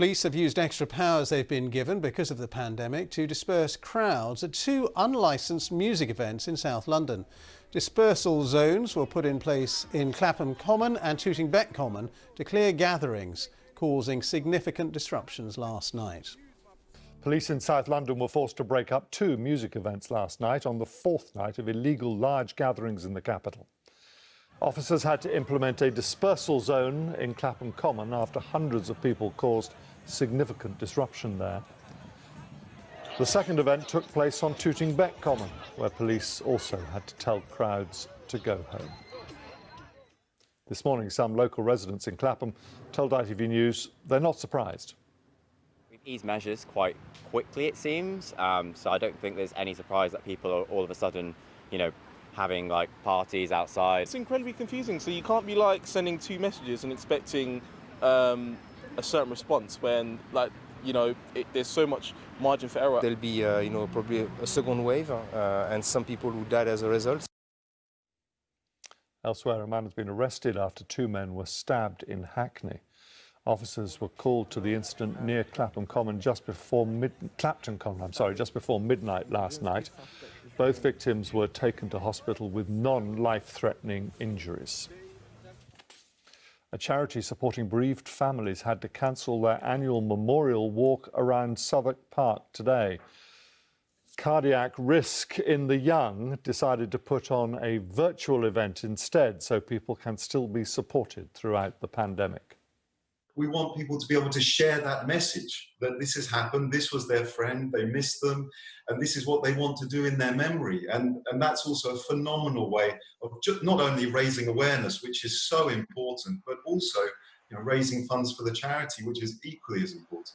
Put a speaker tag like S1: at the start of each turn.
S1: Police have used extra powers they've been given because of the pandemic to disperse crowds at two unlicensed music events in South London. Dispersal zones were put in place in Clapham Common and Tooting Bec Common to clear gatherings, causing significant disruptions last night.
S2: Police in South London were forced to break up two music events last night on the fourth night of illegal large gatherings in the capital. Officers had to implement a dispersal zone in Clapham Common after hundreds of people caused significant disruption there. The second event took place on Tooting Bec Common, where police also had to tell crowds to go home. This morning, some local residents in Clapham told ITV News they're not surprised.
S3: We've eased measures quite quickly, it seems, so I don't think there's any surprise that people are all of a sudden, having like parties outside.
S4: It's incredibly confusing, so you can't be like sending two messages and expecting a certain response when there's so much margin for error.
S5: There'll be probably a second wave and some people who died as a result.
S2: Elsewhere, a man has been arrested after two men were stabbed in Hackney. Officers were called to the incident near Clapham Common just before midnight last night. Both victims were taken to hospital with non-life-threatening injuries. A charity supporting bereaved families had to cancel their annual memorial walk around Southwark Park today. Cardiac Risk in the Young decided to put on a virtual event instead so people can still be supported throughout the pandemic.
S6: We want people to be able to share that message, that this has happened, this was their friend, they missed them, and this is what they want to do in their memory. And that's also a phenomenal way of not only raising awareness, which is so important, but also raising funds for the charity, which is equally as important.